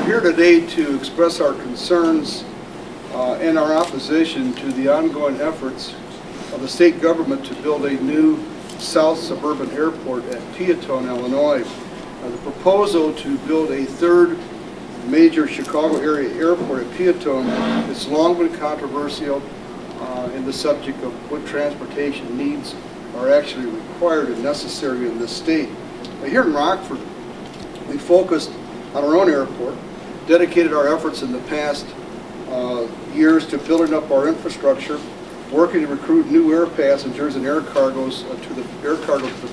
here today to express our concerns and our opposition to the ongoing efforts of the state government to build a new south suburban airport at Peotone, Illinois. The proposal to build a third major Chicago area airport at Peotone has long been controversial in the subject of what transportation needs are actually required and necessary in this state. Here in Rockford, we focused on our own airport, dedicated our efforts in the past years to building up our infrastructure, working to recruit new air passengers and air cargoes to the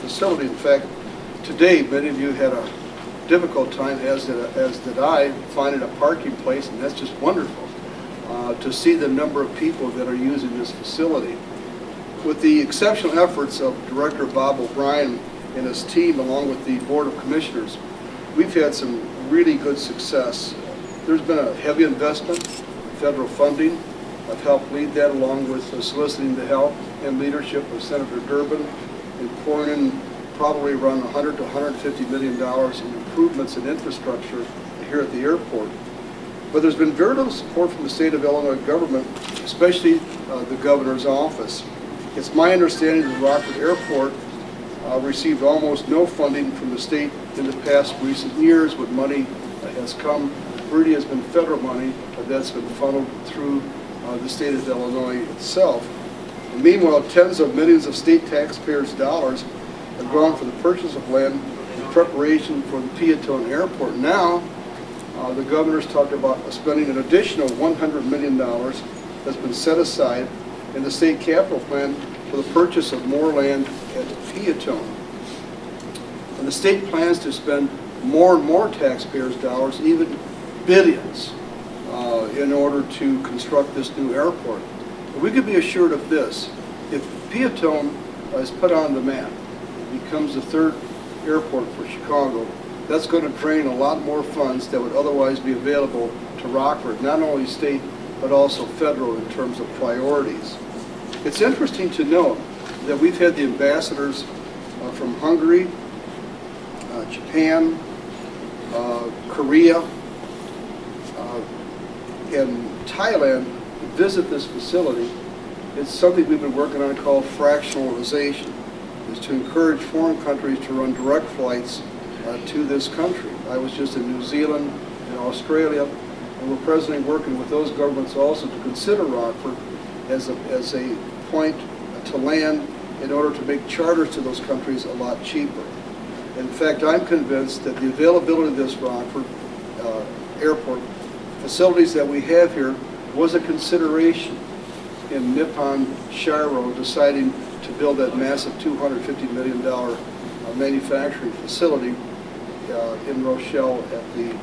facility. In fact, today many of you had a difficult time, as did I, finding a parking place, and that's just wonderful to see the number of people that are using this facility. With the exceptional efforts of Director Bob O'Brien and his team, along with the Board of Commissioners, we've had some really good success. There's been a heavy investment, federal funding. I've helped lead that, along with soliciting the help and leadership of Senator Durbin in pouring in probably around $100 to $150 million in improvements in infrastructure here at the airport. But there's been very little support from the state of Illinois government, especially the governor's office. It's my understanding that the Rockford Airport received almost no funding from the state in the past recent years. What money has come really has been federal money that's been funneled through the state of Illinois itself. And meanwhile, tens of millions of state taxpayers' dollars have gone for the purchase of land in preparation for the Peotone Airport. Now, the governor's talked about spending an additional $100 million that's been set aside in the state capital plan for the purchase of more land at Peotone. And the state plans to spend more and more taxpayers' dollars, even billions, in order to construct this new airport. But we could be assured of this: if Peotone is put on the map, it becomes the third airport for Chicago, that's going to drain a lot more funds that would otherwise be available to Rockford, not only state but also federal in terms of priorities. It's interesting to note that we've had the ambassadors from Hungary, Japan, Korea, and Thailand visit this facility. It's something we've been working on called fractionalization, is to encourage foreign countries to run direct flights to this country. I was just in New Zealand and Australia, and we're presently working with those governments also to consider Rockford as a point to land in order to make charters to those countries a lot cheaper. In fact, I'm convinced that the availability of this Rockford airport facilities that we have here was a consideration in Nippon Shiro deciding to build that massive $250 million manufacturing facility in Rochelle at the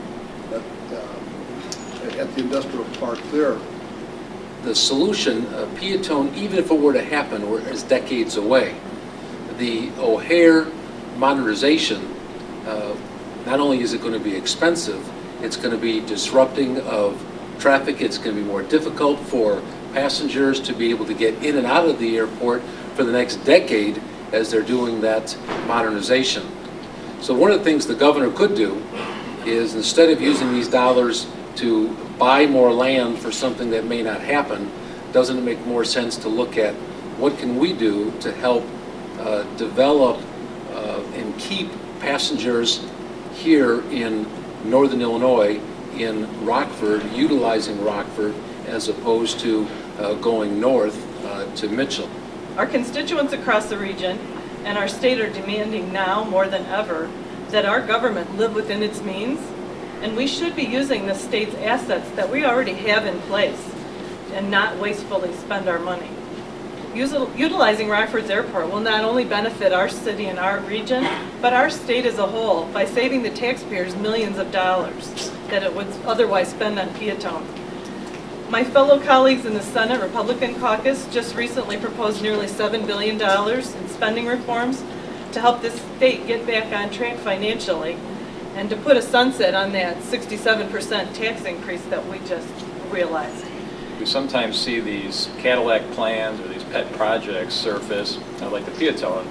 industrial park there. The solution, Peotone, even if it were to happen, is decades away. The O'Hare modernization, not only is it going to be expensive, it's going to be disrupting of traffic. It's going to be more difficult for passengers to be able to get in and out of the airport for the next decade as they're doing that modernization. So one of the things the governor could do is, instead of using these dollars to buy more land for something that may not happen, doesn't it make more sense to look at what can we do to help develop and keep passengers here in Northern Illinois, in Rockford, utilizing Rockford, as opposed to going north to Mitchell. Our constituents across the region and our state are demanding now more than ever that our government live within its means, and we should be using the state's assets that we already have in place and not wastefully spend our money. Utilizing Rockford's airport will not only benefit our city and our region, but our state as a whole by saving the taxpayers millions of dollars that it would otherwise spend on Peotone. My fellow colleagues in the Senate Republican caucus just recently proposed nearly $7 billion in spending reforms to help this state get back on track financially and to put a sunset on that 67% tax increase that we just realized. We sometimes see these Cadillac plans or these pet projects surface, like the Peotone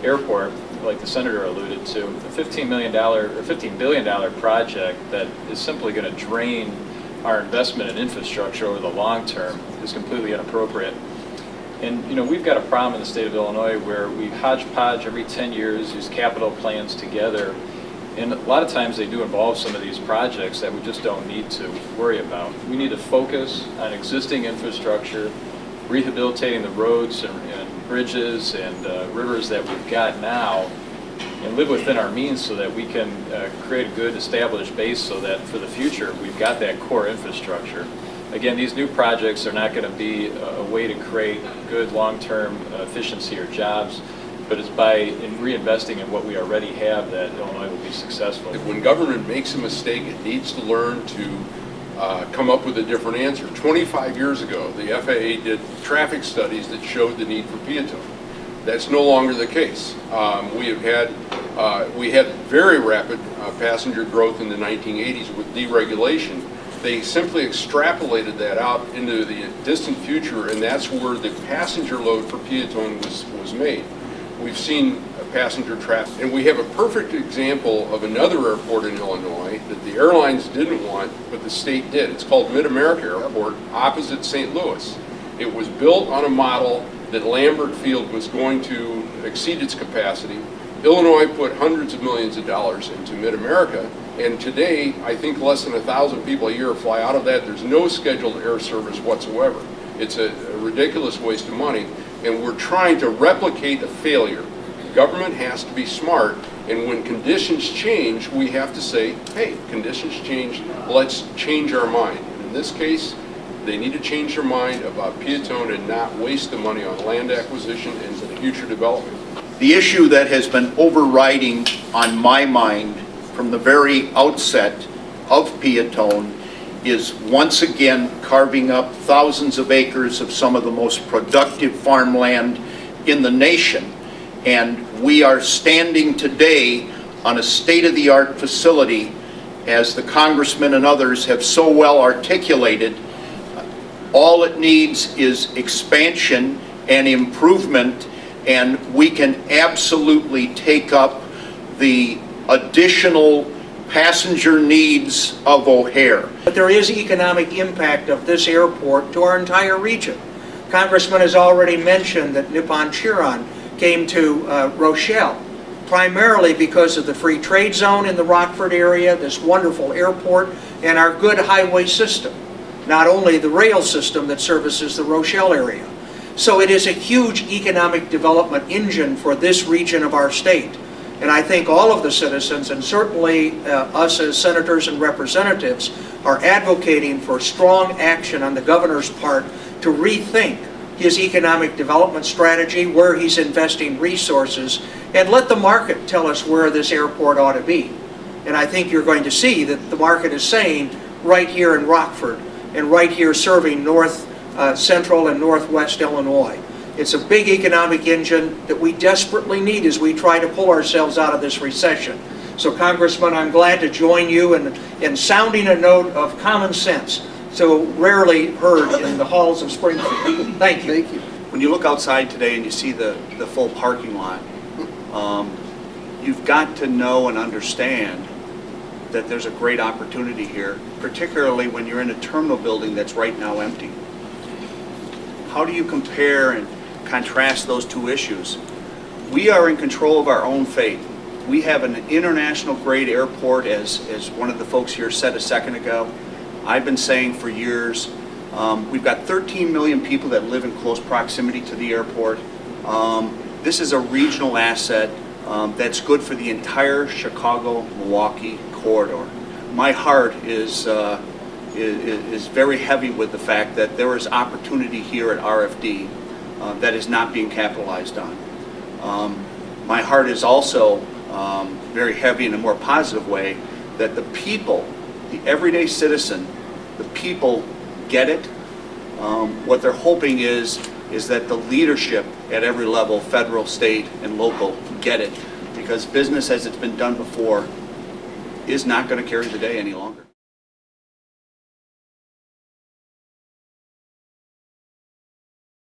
Airport, like the senator alluded to, a $15 million or $15 billion project that is simply going to drain our investment in infrastructure over the long term is completely inappropriate. And you know, we've got a problem in the state of Illinois where we hodgepodge every 10 years these capital plans together, and a lot of times they do involve some of these projects that we just don't need to worry about. We need to focus on existing infrastructure, rehabilitating the roads and bridges and rivers that we've got now, and live within our means so that we can create a good established base so that for the future we've got that core infrastructure. Again, these new projects are not going to be a way to create good long-term efficiency or jobs, but it's by reinvesting in what we already have that Illinois will be successful. When government makes a mistake, it needs to learn to come up with a different answer. 25 years ago, the FAA did traffic studies that showed the need for Peotone. That's no longer the case. We had very rapid passenger growth in the 1980s with deregulation. They simply extrapolated that out into the distant future, and that's where the passenger load for Peotone was made. We've seen passenger traffic, and we have a perfect example of another airport in Illinois that the airlines didn't want, but the state did. It's called Mid-America Airport, opposite St. Louis. It was built on a model that Lambert Field was going to exceed its capacity. Illinois put hundreds of millions of dollars into Mid-America, and today, I think less than 1,000 people a year fly out of that. There's no scheduled air service whatsoever. It's a ridiculous waste of money, and we're trying to replicate a failure. Government has to be smart, and when conditions change, we have to say, hey, conditions change, let's change our mind. And in this case, they need to change their mind about Peotone and not waste the money on land acquisition and future development. The issue that has been overriding on my mind from the very outset of Peotone is once again carving up thousands of acres of some of the most productive farmland in the nation. And we are standing today on a state-of-the-art facility, as the congressman and others have so well articulated. All it needs is expansion and improvement, and we can absolutely take up the additional passenger needs of O'Hare. But there is economic impact of this airport to our entire region. Congressman has already mentioned that Nippon Chiron came to Rochelle, primarily because of the free trade zone in the Rockford area, this wonderful airport, and our good highway system, not only the rail system that services the Rochelle area. So it is a huge economic development engine for this region of our state. And I think all of the citizens, and certainly us as senators and representatives, are advocating for strong action on the governor's part to rethink his economic development strategy, where he's investing resources, and let the market tell us where this airport ought to be. And I think you're going to see that the market is saying right here in Rockford and right here serving north, central and northwest Illinois. It's a big economic engine that we desperately need as we try to pull ourselves out of this recession. So Congressman, I'm glad to join you in sounding a note of common sense, so rarely heard in the halls of Springfield. Thank you. Thank you. When you look outside today and you see the full parking lot, you've got to know and understand that there's a great opportunity here, particularly when you're in a terminal building that's right now empty. How do you compare and contrast those two issues? We are in control of our own fate. We have an international grade airport, as one of the folks here said a second ago. I've been saying for years, we've got 13 million people that live in close proximity to the airport. This is a regional asset that's good for the entire Chicago-Milwaukee corridor. My heart is very heavy with the fact that there is opportunity here at RFD that is not being capitalized on. My heart is also very heavy in a more positive way that the people, the everyday citizen, the people get it. What they're hoping is that the leadership at every level, federal, state, and local, get it, because business as it's been done before is not going to carry the day any longer.